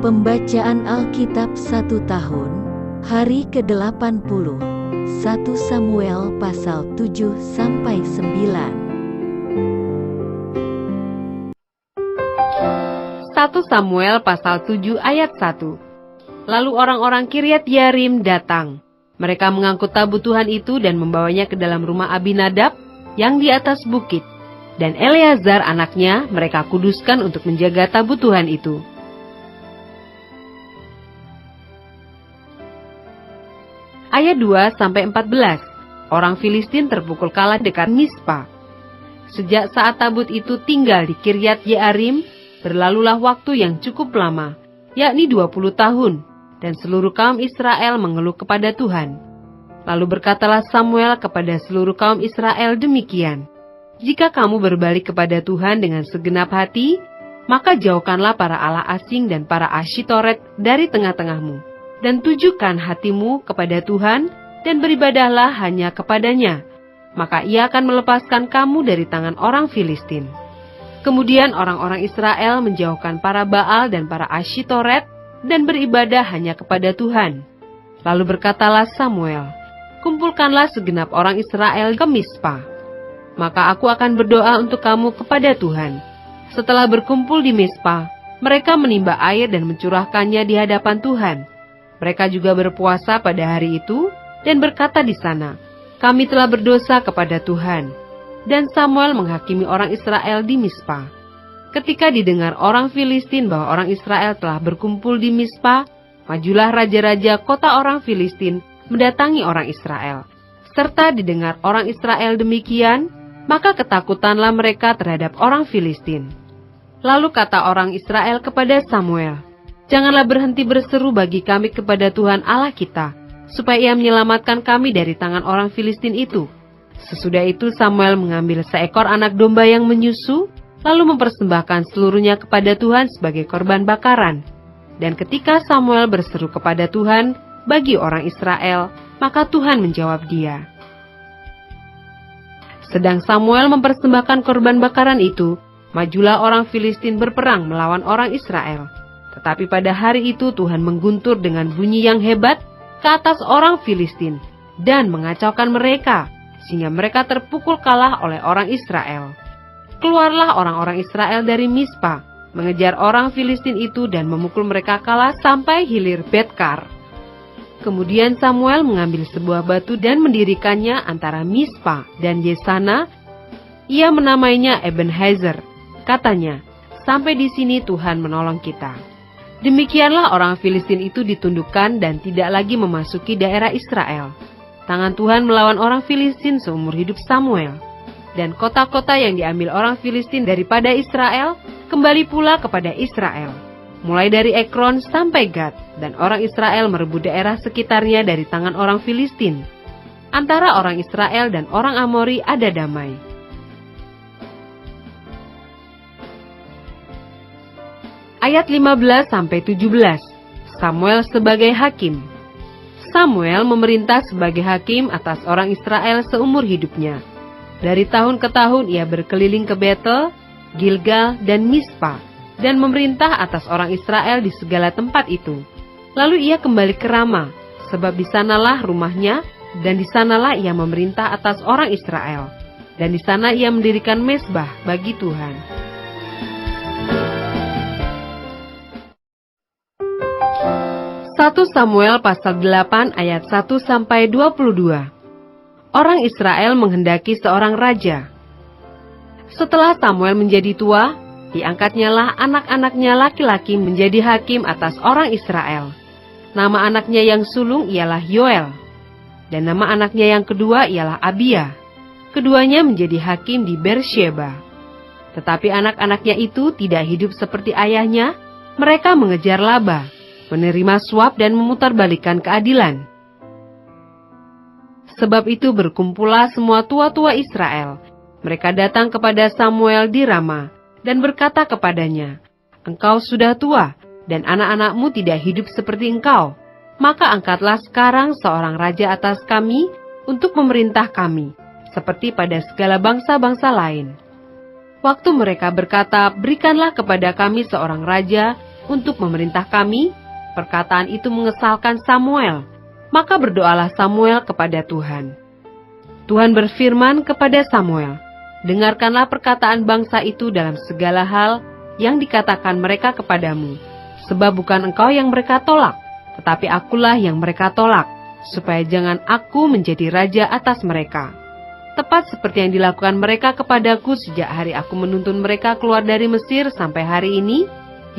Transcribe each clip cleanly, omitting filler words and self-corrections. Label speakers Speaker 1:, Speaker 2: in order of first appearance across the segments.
Speaker 1: Pembacaan Alkitab 1 tahun, hari ke-80, 1 Samuel pasal 7-9.
Speaker 2: 1 Samuel pasal 7 ayat 1. Lalu orang-orang Kiryat Yearim datang. Mereka mengangkut tabut Tuhan itu dan membawanya ke dalam rumah Abinadab yang di atas bukit. Dan Eleazar anaknya mereka kuduskan untuk menjaga tabut Tuhan itu. Ayat 2-14. Orang Filistin terpukul kalah dekat Mispa. Sejak saat tabut itu tinggal di Kiryat Yearim, berlalulah waktu yang cukup lama, yakni 20 tahun, dan seluruh kaum Israel mengeluh kepada Tuhan. Lalu berkatalah Samuel kepada seluruh kaum Israel demikian, "Jika kamu berbalik kepada Tuhan dengan segenap hati, maka jauhkanlah para allah asing dan para Asyitoret dari tengah-tengahmu, dan tujukan hatimu kepada Tuhan, dan beribadahlah hanya kepadanya. Maka ia akan melepaskan kamu dari tangan orang Filistin." Kemudian orang-orang Israel menjauhkan para Baal dan para Asyitoret, dan beribadah hanya kepada Tuhan. Lalu berkatalah Samuel, "Kumpulkanlah segenap orang Israel ke Mispa. Maka aku akan berdoa untuk kamu kepada Tuhan." Setelah berkumpul di Mispa, mereka menimba air dan mencurahkannya di hadapan Tuhan. Mereka juga berpuasa pada hari itu dan berkata di sana, "Kami telah berdosa kepada Tuhan." Dan Samuel menghakimi orang Israel di Mispa. Ketika didengar orang Filistin bahwa orang Israel telah berkumpul di Mispa, majulah raja-raja kota orang Filistin mendatangi orang Israel. Serta didengar orang Israel demikian, maka ketakutanlah mereka terhadap orang Filistin. Lalu kata orang Israel kepada Samuel, "Janganlah berhenti berseru bagi kami kepada Tuhan Allah kita, supaya ia menyelamatkan kami dari tangan orang Filistin itu." Sesudah itu Samuel mengambil seekor anak domba yang menyusu, lalu mempersembahkan seluruhnya kepada Tuhan sebagai korban bakaran. Dan ketika Samuel berseru kepada Tuhan bagi orang Israel, maka Tuhan menjawab dia. Sedang Samuel mempersembahkan korban bakaran itu, majulah orang Filistin berperang melawan orang Israel. Tetapi pada hari itu Tuhan mengguntur dengan bunyi yang hebat ke atas orang Filistin dan mengacaukan mereka, sehingga mereka terpukul kalah oleh orang Israel. Keluarlah orang-orang Israel dari Mispa, mengejar orang Filistin itu dan memukul mereka kalah sampai hilir Betkar. Kemudian Samuel mengambil sebuah batu dan mendirikannya antara Mispa dan Yesana. Ia menamainya Ebenezer. Katanya, "Sampai di sini Tuhan menolong kita." Demikianlah orang Filistin itu ditundukkan dan tidak lagi memasuki daerah Israel. Tangan Tuhan melawan orang Filistin seumur hidup Samuel. Dan kota-kota yang diambil orang Filistin daripada Israel kembali pula kepada Israel, mulai dari Ekron sampai Gad, dan orang Israel merebut daerah sekitarnya dari tangan orang Filistin. Antara orang Israel dan orang Amori ada damai. Ayat 15-17. Samuel sebagai hakim. Samuel memerintah sebagai hakim atas orang Israel seumur hidupnya. Dari tahun ke tahun ia berkeliling ke Betel, Gilgal, dan Mispa, dan memerintah atas orang Israel di segala tempat itu. Lalu ia kembali ke Rama, sebab di sanalah rumahnya, dan di sanalah ia memerintah atas orang Israel. Dan di sana ia mendirikan mezbah bagi Tuhan. Satu Samuel pasal 8 ayat 1-22. Orang Israel menghendaki seorang raja. Setelah Samuel menjadi tua, diangkatnyalah anak-anaknya laki-laki menjadi hakim atas orang Israel. Nama anaknya yang sulung ialah Yoel, dan nama anaknya yang kedua ialah Abia. Keduanya menjadi hakim di Beersheba. Tetapi anak-anaknya itu tidak hidup seperti ayahnya. Mereka mengejar laba, menerima suap dan memutarbalikkan keadilan. Sebab itu berkumpullah semua tua-tua Israel. Mereka datang kepada Samuel di Rama dan berkata kepadanya, "Engkau sudah tua, dan anak-anakmu tidak hidup seperti engkau. Maka angkatlah sekarang seorang raja atas kami untuk memerintah kami, seperti pada segala bangsa-bangsa lain." Waktu mereka berkata, "Berikanlah kepada kami seorang raja," untuk memerintah kami?" Perkataan itu mengesalkan Samuel. Maka berdoalah Samuel kepada Tuhan. Tuhan berfirman kepada Samuel, "Dengarkanlah perkataan bangsa itu dalam segala hal yang dikatakan mereka kepadamu, sebab bukan engkau yang mereka tolak, tetapi akulah yang mereka tolak, supaya jangan aku menjadi raja atas mereka. Tepat seperti yang dilakukan mereka kepadaku sejak hari aku menuntun mereka keluar dari Mesir sampai hari ini,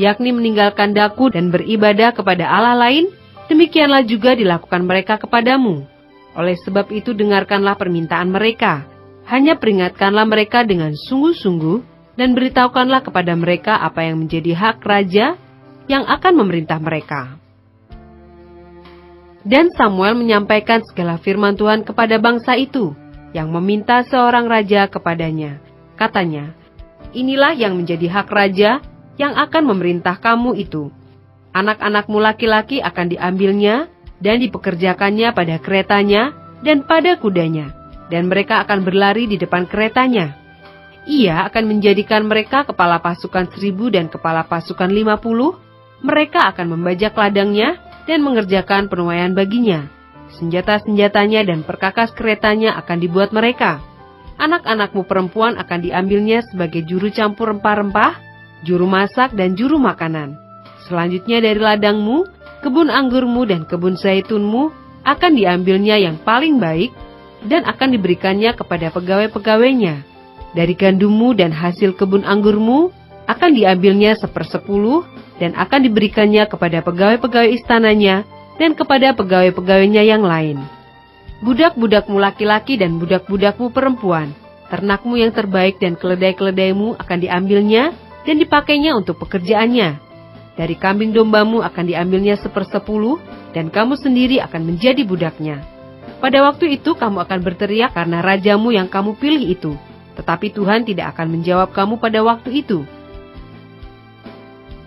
Speaker 2: yakni meninggalkan daku dan beribadah kepada Allah lain, demikianlah juga dilakukan mereka kepadamu. Oleh sebab itu dengarkanlah permintaan mereka, hanya peringatkanlah mereka dengan sungguh-sungguh, dan beritahukanlah kepada mereka apa yang menjadi hak raja yang akan memerintah mereka." Dan Samuel menyampaikan segala firman Tuhan kepada bangsa itu, yang meminta seorang raja kepadanya. Katanya, "Inilah yang menjadi hak raja yang akan memerintah kamu itu. Anak-anakmu laki-laki akan diambilnya dan dipekerjakannya pada keretanya dan pada kudanya, dan mereka akan berlari di depan keretanya. Ia akan menjadikan mereka kepala pasukan 1.000 dan kepala pasukan 50. Mereka akan membajak ladangnya dan mengerjakan penuaian baginya. Senjata-senjatanya dan perkakas keretanya akan dibuat mereka. Anak-anakmu perempuan akan diambilnya sebagai juru campur rempah-rempah, juru masak dan juru makanan. Selanjutnya dari ladangmu, kebun anggurmu dan kebun zaitunmu akan diambilnya yang paling baik dan akan diberikannya kepada pegawai-pegawainya. Dari gandummu dan hasil kebun anggurmu akan diambilnya 1/10 dan akan diberikannya kepada pegawai-pegawai istananya dan kepada pegawai-pegawainya yang lain. Budak-budakmu laki-laki dan budak-budakmu perempuan, ternakmu yang terbaik dan keledai-keledaimu akan diambilnya dan dipakainya untuk pekerjaannya. Dari kambing dombamu akan diambilnya 1/10 dan kamu sendiri akan menjadi budaknya. Pada waktu itu kamu akan berteriak karena rajamu yang kamu pilih itu, tetapi Tuhan tidak akan menjawab kamu pada waktu itu."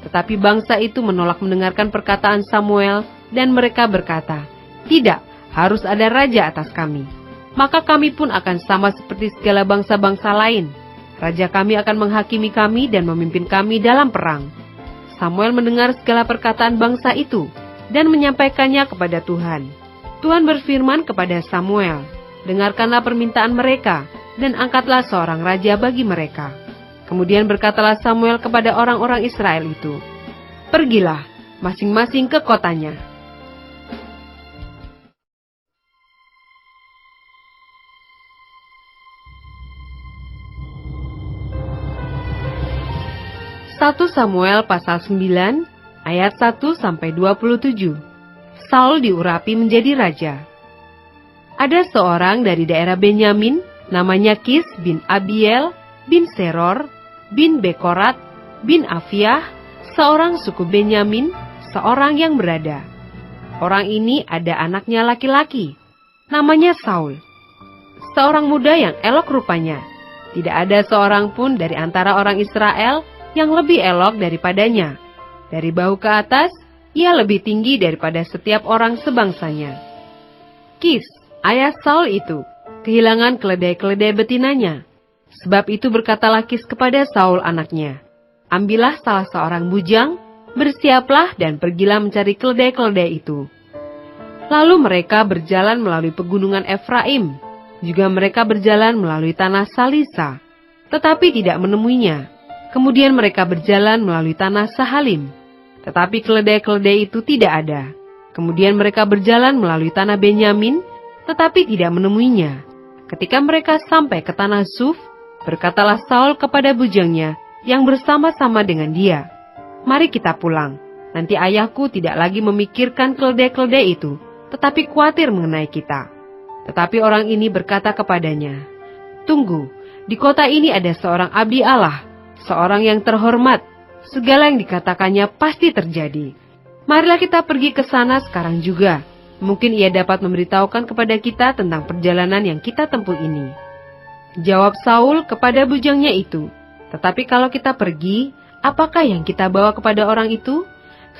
Speaker 2: Tetapi bangsa itu menolak mendengarkan perkataan Samuel, dan mereka berkata, "Tidak, harus ada raja atas kami. Maka kami pun akan sama seperti segala bangsa-bangsa lain. Raja kami akan menghakimi kami dan memimpin kami dalam perang." Samuel mendengar segala perkataan bangsa itu dan menyampaikannya kepada Tuhan. Tuhan berfirman kepada Samuel, "Dengarkanlah permintaan mereka dan angkatlah seorang raja bagi mereka." Kemudian berkatalah Samuel kepada orang-orang Israel itu, "Pergilah masing-masing ke kotanya." Satu Samuel pasal 9 ayat 1-27. Saul diurapi menjadi raja. Ada seorang dari daerah Benyamin, namanya Kis bin Abiel bin Seror bin Bekorat bin Afiah, seorang suku Benyamin, seorang yang berada. Orang ini ada anaknya laki-laki, namanya Saul, seorang muda yang elok rupanya. Tidak ada seorang pun dari antara orang Israel yang lebih elok daripadanya. Dari bahu ke atas, ia lebih tinggi daripada setiap orang sebangsanya. Kis, ayah Saul itu, kehilangan keledai-keledai betinanya. Sebab itu berkatalah Kis kepada Saul anaknya, "Ambillah salah seorang bujang, bersiaplah dan pergilah mencari keledai-keledai itu." Lalu mereka berjalan melalui pegunungan Efraim, juga mereka berjalan melalui tanah Salisa, tetapi tidak menemuinya. Kemudian mereka berjalan melalui tanah Sahalim, tetapi keledai-keledai itu tidak ada. Kemudian mereka berjalan melalui tanah Benyamin, tetapi tidak menemuinya. Ketika mereka sampai ke tanah Suf, berkatalah Saul kepada bujangnya yang bersama-sama dengan dia, "Mari kita pulang. Nanti ayahku tidak lagi memikirkan keledai-keledai itu, tetapi khawatir mengenai kita." Tetapi orang ini berkata kepadanya, "Tunggu, di kota ini ada seorang abdi Allah, seorang yang terhormat. Segala yang dikatakannya pasti terjadi. Marilah kita pergi ke sana sekarang juga. Mungkin ia dapat memberitahukan kepada kita tentang perjalanan yang kita tempuh ini." Jawab Saul kepada bujangnya itu, "Tetapi kalau kita pergi, apakah yang kita bawa kepada orang itu?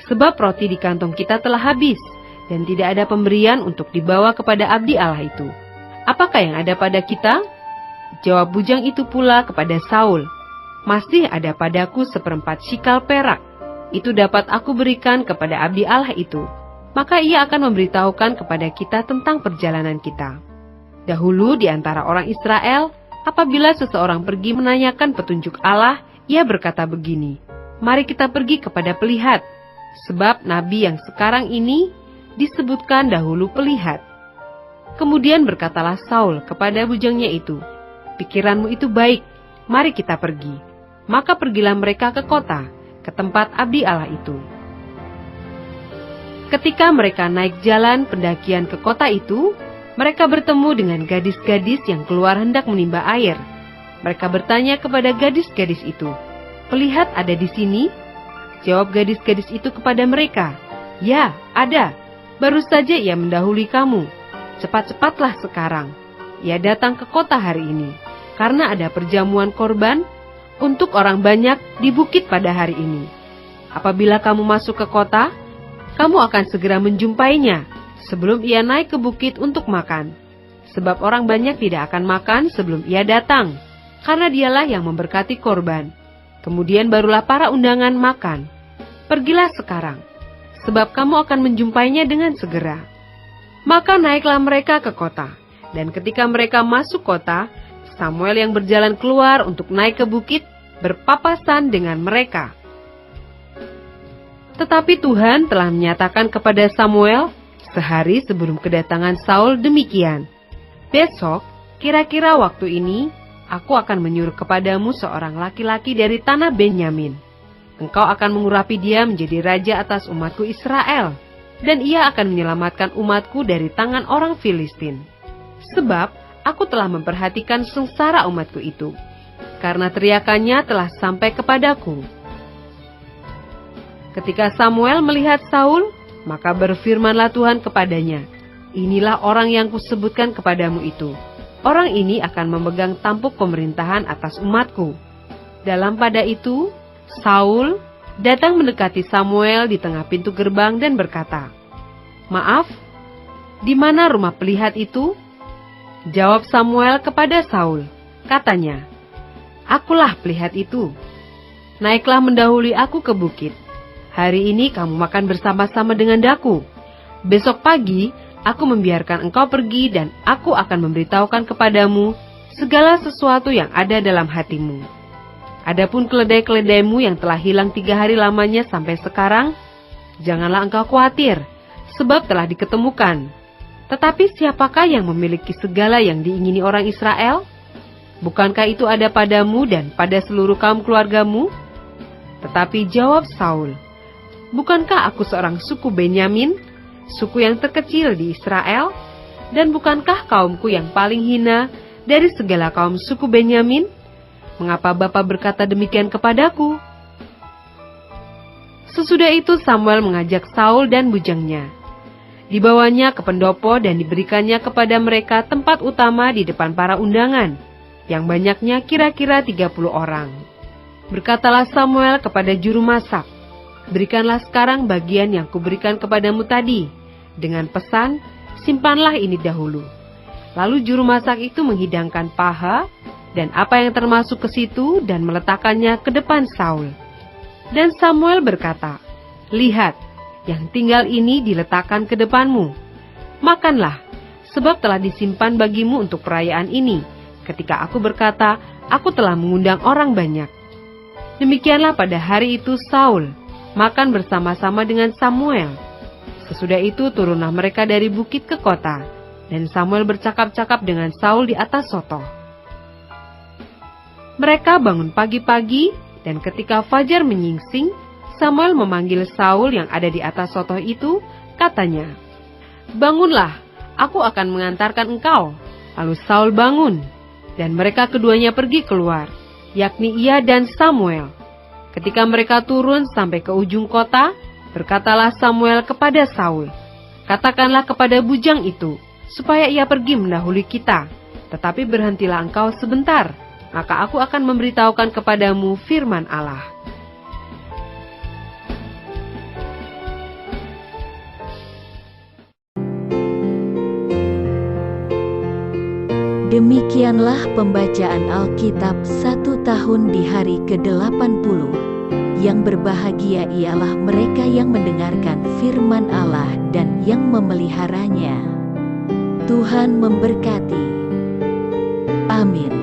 Speaker 2: Sebab roti di kantong kita telah habis, dan tidak ada pemberian untuk dibawa kepada abdi Allah itu. Apakah yang ada pada kita?" Jawab bujang itu pula kepada Saul, "Masih ada padaku 1/4 shikal perak. itu dapat aku berikan kepada abdi Allah itu, maka ia akan memberitahukan kepada kita tentang perjalanan kita. Dahulu di antara orang Israel, apabila seseorang pergi menanyakan petunjuk Allah, ia berkata begini, "Mari kita pergi kepada pelihat," sebab nabi yang sekarang ini disebutkan dahulu pelihat. Kemudian berkatalah Saul kepada bujangnya itu, "Pikiranmu itu baik, mari kita pergi." Maka pergilah mereka ke kota, ke tempat abdi Allah itu. Ketika mereka naik jalan pendakian ke kota itu, mereka bertemu dengan gadis-gadis yang keluar hendak menimba air. Mereka bertanya kepada gadis-gadis itu, "Pelihat ada di sini?" Jawab gadis-gadis itu kepada mereka, "Ya, ada. Baru saja ia mendahului kamu. Cepat-cepatlah sekarang. Ia datang ke kota hari ini, karena ada perjamuan korban untuk orang banyak di bukit pada hari ini. Apabila kamu masuk ke kota, kamu akan segera menjumpainya sebelum ia naik ke bukit untuk makan. Sebab orang banyak tidak akan makan sebelum ia datang, karena dialah yang memberkati korban. Kemudian barulah para undangan makan. Pergilah sekarang, sebab kamu akan menjumpainya dengan segera." Maka naiklah mereka ke kota, dan ketika mereka masuk kota, Samuel yang berjalan keluar untuk naik ke bukit berpapasan dengan mereka. Tetapi Tuhan telah menyatakan kepada Samuel sehari sebelum kedatangan Saul demikian, "Besok, kira-kira waktu ini, aku akan menyuruh kepadamu seorang laki-laki dari tanah Benyamin. Engkau akan mengurapi dia menjadi raja atas umatku Israel, dan ia akan menyelamatkan umatku dari tangan orang Filistin. Sebab aku telah memperhatikan sengsara umatku itu, karena teriakannya telah sampai kepadaku." Ketika Samuel melihat Saul, maka berfirmanlah Tuhan kepadanya, "Inilah orang yang kusebutkan kepadamu itu. Orang ini akan memegang tampuk pemerintahan atas umatku." Dalam pada itu, Saul datang mendekati Samuel di tengah pintu gerbang dan berkata, "Maaf, di mana rumah pelihat itu?" Jawab Samuel kepada Saul, katanya, "Akulah pelihat itu. Naiklah mendahului aku ke bukit. Hari ini kamu makan bersama-sama dengan daku. Besok pagi aku membiarkan engkau pergi dan aku akan memberitahukan kepadamu segala sesuatu yang ada dalam hatimu. Adapun keledai-keledaimu yang telah hilang 3 hari lamanya sampai sekarang, janganlah engkau khawatir, sebab telah diketemukan. Tetapi siapakah yang memiliki segala yang diingini orang Israel? Bukankah itu ada padamu dan pada seluruh kaum keluargamu?" Tetapi jawab Saul, "Bukankah aku seorang suku Benyamin, suku yang terkecil di Israel? Dan bukankah kaumku yang paling hina dari segala kaum suku Benyamin? Mengapa Bapa berkata demikian kepadaku?" Sesudah itu Samuel mengajak Saul dan bujangnya. Dibawanya ke pendopo dan diberikannya kepada mereka tempat utama di depan para undangan, yang banyaknya kira-kira 30 orang. Berkatalah Samuel kepada juru masak, "Berikanlah sekarang bagian yang kuberikan kepadamu tadi, dengan pesan, simpanlah ini dahulu." Lalu juru masak itu menghidangkan paha dan apa yang termasuk ke situ dan meletakkannya ke depan Saul. Dan Samuel berkata, "Lihat, yang tinggal ini diletakkan ke depanmu. Makanlah, sebab telah disimpan bagimu untuk perayaan ini, ketika aku berkata, aku telah mengundang orang banyak." Demikianlah pada hari itu Saul makan bersama-sama dengan Samuel. Sesudah itu turunlah mereka dari bukit ke kota, dan Samuel bercakap-cakap dengan Saul di atas soto. Mereka bangun pagi-pagi, dan ketika fajar menyingsing, Samuel memanggil Saul yang ada di atas soto itu, katanya, "Bangunlah, aku akan mengantarkan engkau." Lalu Saul bangun, dan mereka keduanya pergi keluar, yakni ia dan Samuel. Ketika mereka turun sampai ke ujung kota, berkatalah Samuel kepada Saul, "Katakanlah kepada bujang itu, supaya ia pergi mendahului kita, tetapi berhentilah engkau sebentar, maka aku akan memberitahukan kepadamu firman Allah."
Speaker 1: Demikianlah pembacaan Alkitab 1 tahun di hari ke-80, yang berbahagia ialah mereka yang mendengarkan firman Allah dan yang memeliharanya. Tuhan memberkati. Amin.